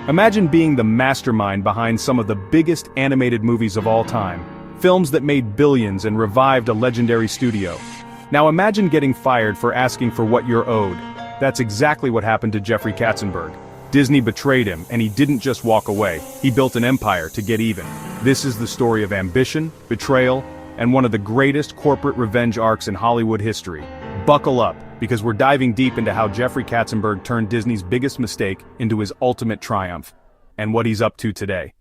Imagine being the mastermind behind some of the biggest animated movies of all time, films that made billions and revived a legendary studio. Now imagine getting fired for asking for what you're owed. That's exactly what happened to Jeffrey Katzenberg. Disney betrayed him, and he didn't just walk away. He built an empire to get even. This is the story of ambition, betrayal, and one of the greatest corporate revenge arcs in Hollywood history. Buckle up, because we're diving deep into how Jeffrey Katzenberg turned Disney's biggest mistake into his ultimate triumph, and what he's up to today.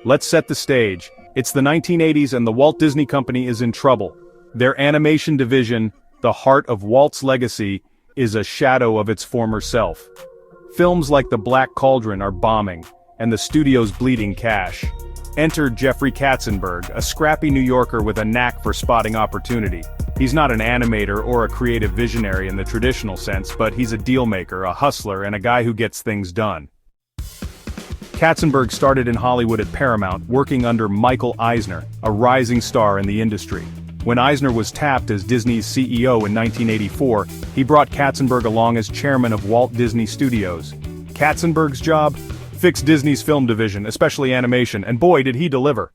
Let's set the stage. It's the 1980s and the Walt Disney Company is in trouble. Their animation division, the heart of Walt's legacy, is a shadow of its former self. Films like The Black Cauldron are bombing, and the studio's bleeding cash. Enter Jeffrey Katzenberg, a scrappy New Yorker with a knack for spotting opportunity. He's not an animator or a creative visionary in the traditional sense, but he's a dealmaker, a hustler, and a guy who gets things done. Katzenberg started in Hollywood at Paramount, working under Michael Eisner, a rising star in the industry. When Eisner was tapped as Disney's CEO in 1984, he brought Katzenberg along as chairman of Walt Disney Studios. Katzenberg's job? Fix Disney's film division, especially animation, and boy did he deliver.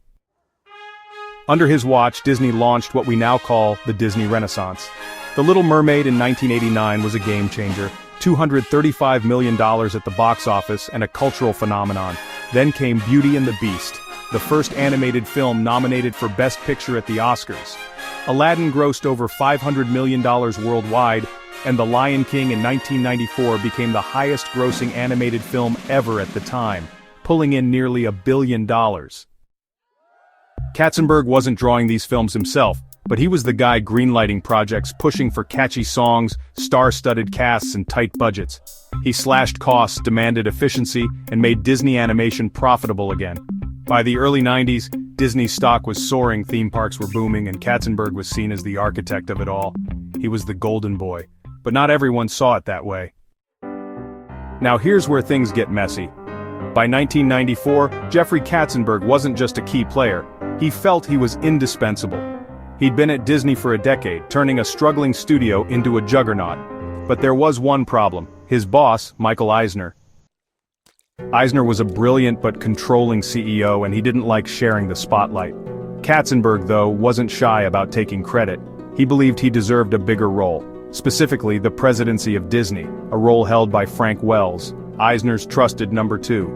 Under his watch, Disney launched what we now call the Disney Renaissance. The Little Mermaid in 1989 was a game-changer, $235 million at the box office and a cultural phenomenon. Then came Beauty and the Beast, the first animated film nominated for Best Picture at the Oscars. Aladdin grossed over $500 million worldwide, and The Lion King in 1994 became the highest-grossing animated film ever at the time, pulling in nearly $1 billion. Katzenberg wasn't drawing these films himself, but he was the guy greenlighting projects, pushing for catchy songs, star-studded casts, and tight budgets. He slashed costs, demanded efficiency, and made Disney animation profitable again. By the early 90s, Disney's stock was soaring, theme parks were booming, and Katzenberg was seen as the architect of it all. He was the golden boy. But not everyone saw it that way. Now here's where things get messy. By 1994, Jeffrey Katzenberg wasn't just a key player. He felt he was indispensable. He'd been at Disney for a decade, turning a struggling studio into a juggernaut. But there was one problem: his boss, Michael Eisner. Eisner was a brilliant but controlling CEO, and he didn't like sharing the spotlight. Katzenberg, though, wasn't shy about taking credit. He believed he deserved a bigger role. Specifically the presidency of Disney, a role held by Frank Wells, Eisner's trusted number two.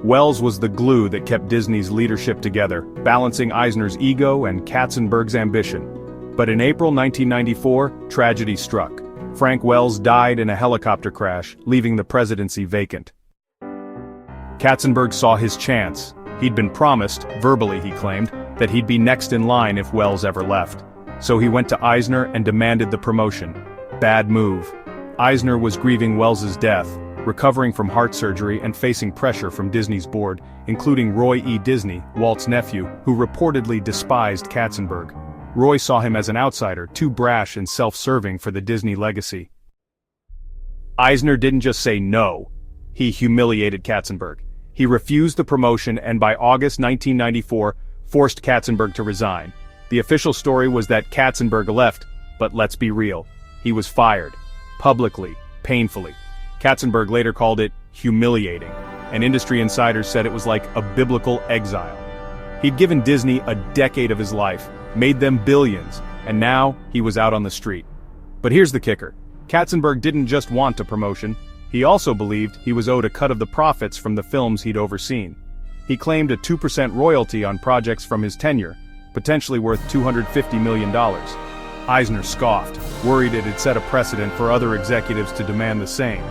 Wells was the glue that kept Disney's leadership together, balancing Eisner's ego and Katzenberg's ambition. But in April 1994, tragedy struck. Frank Wells died in a helicopter crash, leaving the presidency vacant. Katzenberg saw his chance. He'd been promised, verbally he claimed, that he'd be next in line if Wells ever left. So he went to Eisner and demanded the promotion. Bad move. Eisner was grieving Wells's death, recovering from heart surgery and facing pressure from Disney's board, including Roy E. Disney, Walt's nephew, who reportedly despised Katzenberg. Roy saw him as an outsider, too brash and self-serving for the Disney legacy. Eisner didn't just say no. He humiliated Katzenberg. He refused the promotion and by August 1994, forced Katzenberg to resign. The official story was that Katzenberg left, but let's be real. He was fired. Publicly. Painfully. Katzenberg later called it humiliating, and industry insiders said it was like a biblical exile. He'd given Disney a decade of his life, made them billions, and now he was out on the street. But here's the kicker. Katzenberg didn't just want a promotion, he also believed he was owed a cut of the profits from the films he'd overseen. He claimed a 2% royalty on projects from his tenure, potentially worth $250 million. Eisner scoffed, worried it had set a precedent for other executives to demand the same.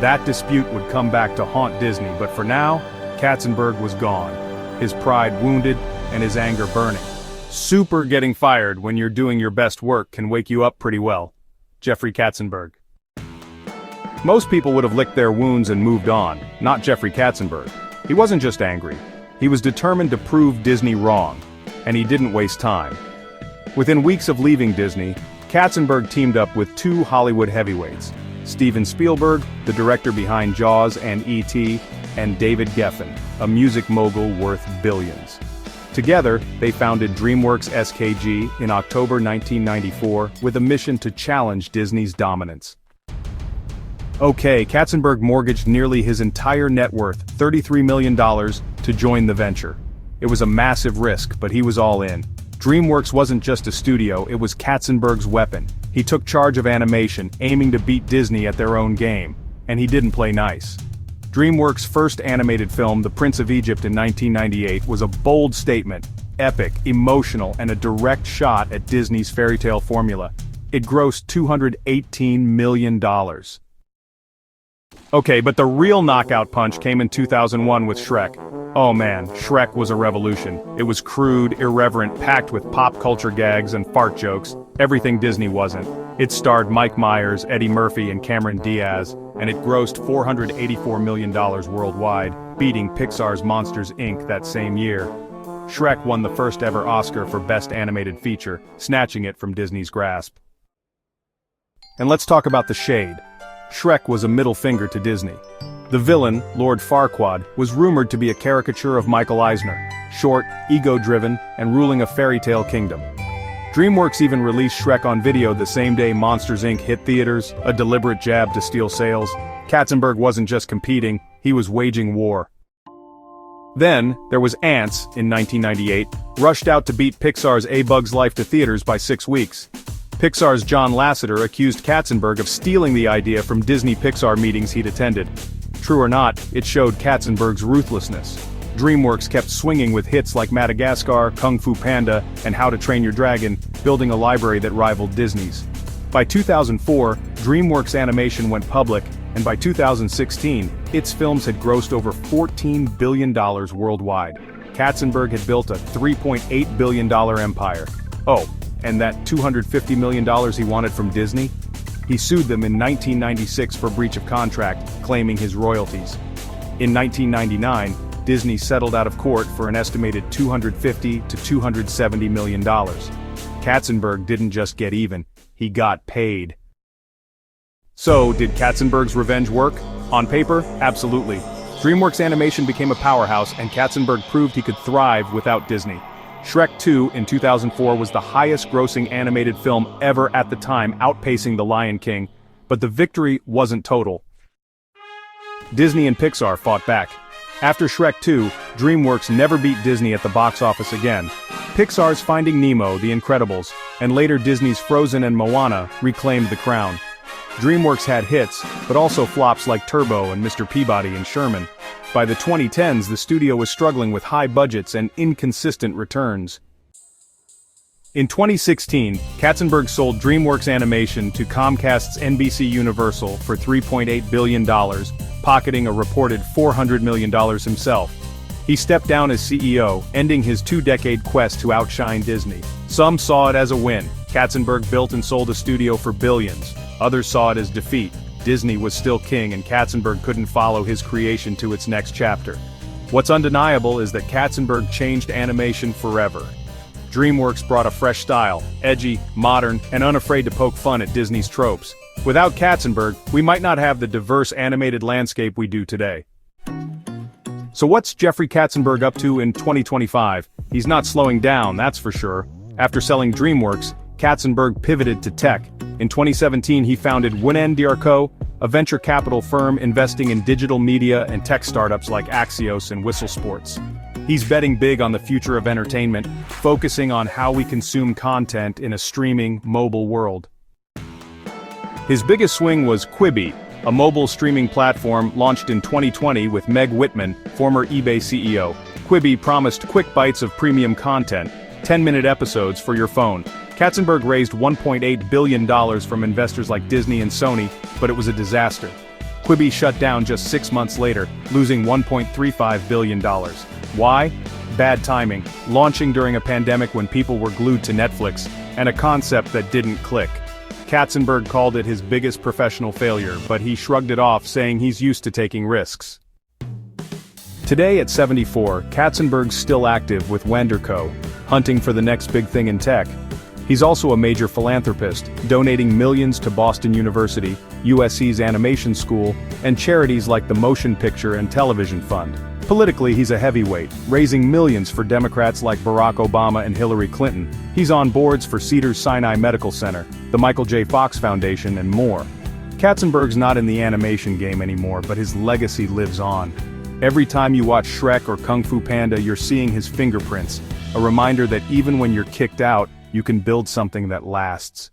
That dispute would come back to haunt Disney, but for now, Katzenberg was gone, his pride wounded and his anger burning. Super getting fired when you're doing your best work can wake you up pretty well. Jeffrey Katzenberg. Most people would have licked their wounds and moved on, not Jeffrey Katzenberg. He wasn't just angry. He was determined to prove Disney wrong, and he didn't waste time. Within weeks of leaving Disney, Katzenberg teamed up with two Hollywood heavyweights, Steven Spielberg, the director behind Jaws and E.T., and David Geffen, a music mogul worth billions. Together, they founded DreamWorks SKG in October 1994 with a mission to challenge Disney's dominance. Okay, Katzenberg mortgaged nearly his entire net worth, $33 million, to join the venture. It was a massive risk, but he was all in. DreamWorks wasn't just a studio, it was Katzenberg's weapon. He took charge of animation, aiming to beat Disney at their own game. And he didn't play nice. DreamWorks' first animated film, The Prince of Egypt in 1998, was a bold statement, epic, emotional, and a direct shot at Disney's fairy tale formula. It grossed $218 million. Okay, but the real knockout punch came in 2001 with Shrek. Oh man, Shrek was a revolution. It was crude, irreverent, packed with pop culture gags and fart jokes, everything Disney wasn't. It starred Mike Myers, Eddie Murphy, and Cameron Diaz, and it grossed $484 million worldwide, beating Pixar's Monsters, Inc. that same year. Shrek won the first ever Oscar for Best Animated Feature, snatching it from Disney's grasp. And let's talk about the shade. Shrek was a middle finger to Disney. The villain, Lord Farquaad, was rumored to be a caricature of Michael Eisner, short, ego-driven, and ruling a fairy tale kingdom. DreamWorks even released Shrek on video the same day Monsters, Inc. hit theaters, a deliberate jab to steal sales. Katzenberg wasn't just competing, he was waging war. Then, there was Ants, in 1998, rushed out to beat Pixar's A Bug's Life to theaters by 6 weeks. Pixar's John Lasseter accused Katzenberg of stealing the idea from Disney-Pixar meetings he'd attended. True or not, it showed Katzenberg's ruthlessness. DreamWorks kept swinging with hits like Madagascar, Kung Fu Panda, and How to Train Your Dragon, building a library that rivaled Disney's. By 2004, DreamWorks Animation went public, and by 2016, its films had grossed over $14 billion worldwide. Katzenberg had built a $3.8 billion empire. Oh, and that $250 million he wanted from Disney? He sued them in 1996 for breach of contract, claiming his royalties. In 1999, Disney settled out of court for an estimated $250 to $270 million. Katzenberg didn't just get even, he got paid. So, did Katzenberg's revenge work? On paper, absolutely. DreamWorks Animation became a powerhouse, and Katzenberg proved he could thrive without Disney. Shrek 2 in 2004 was the highest-grossing animated film ever at the time, outpacing The Lion King, but the victory wasn't total. Disney and Pixar fought back. After Shrek 2, DreamWorks never beat Disney at the box office again. Pixar's Finding Nemo, The Incredibles, and later Disney's Frozen and Moana reclaimed the crown. DreamWorks had hits, but also flops like Turbo and Mr. Peabody and Sherman. By the 2010s, the studio was struggling with high budgets and inconsistent returns. In 2016, Katzenberg sold DreamWorks Animation to Comcast's NBC Universal for $3.8 billion, pocketing a reported $400 million himself. He stepped down as CEO, ending his two-decade quest to outshine Disney. Some saw it as a win. Katzenberg built and sold a studio for billions. Others saw it as defeat. Disney was still king and Katzenberg couldn't follow his creation to its next chapter. What's undeniable is that Katzenberg changed animation forever. DreamWorks brought a fresh style, edgy, modern, and unafraid to poke fun at Disney's tropes. Without Katzenberg, we might not have the diverse animated landscape we do today. So what's Jeffrey Katzenberg up to in 2025? He's not slowing down, that's for sure. After selling DreamWorks, Katzenberg pivoted to tech. In 2017, he founded Wynand Co., a venture capital firm investing in digital media and tech startups like Axios and Whistle Sports. He's betting big on the future of entertainment, focusing on how we consume content in a streaming, mobile world. His biggest swing was Quibi, a mobile streaming platform launched in 2020 with Meg Whitman, former eBay CEO. Quibi promised quick bites of premium content, 10-minute episodes for your phone. Katzenberg raised $1.8 billion from investors like Disney and Sony, but it was a disaster. Quibi shut down just 6 months later, losing $1.35 billion. Why? Bad timing, launching during a pandemic when people were glued to Netflix, and a concept that didn't click. Katzenberg called it his biggest professional failure, but he shrugged it off, saying he's used to taking risks. Today at 74, Katzenberg's still active with Wynand Co., hunting for the next big thing in tech. He's also a major philanthropist, donating millions to Boston University, USC's animation school, and charities like the Motion Picture and Television Fund. Politically, he's a heavyweight, raising millions for Democrats like Barack Obama and Hillary Clinton. He's on boards for Cedars-Sinai Medical Center, the Michael J. Fox Foundation, and more. Katzenberg's not in the animation game anymore, but his legacy lives on. Every time you watch Shrek or Kung Fu Panda, you're seeing his fingerprints, a reminder that even when you're kicked out, you can build something that lasts.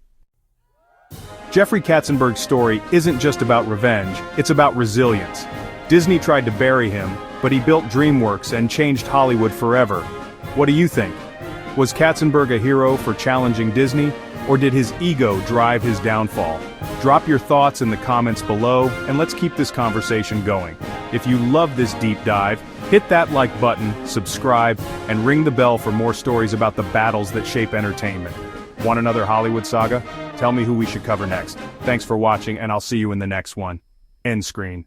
Jeffrey Katzenberg's story isn't just about revenge, it's about resilience. Disney tried to bury him, but he built DreamWorks and changed Hollywood forever. What do you think? Was Katzenberg a hero for challenging Disney, or did his ego drive his downfall? Drop your thoughts in the comments below, and let's keep this conversation going. If you love this deep dive, hit that like button, subscribe, and ring the bell for more stories about the battles that shape entertainment. Want another Hollywood saga? Tell me who we should cover next. Thanks for watching, and I'll see you in the next one. End screen.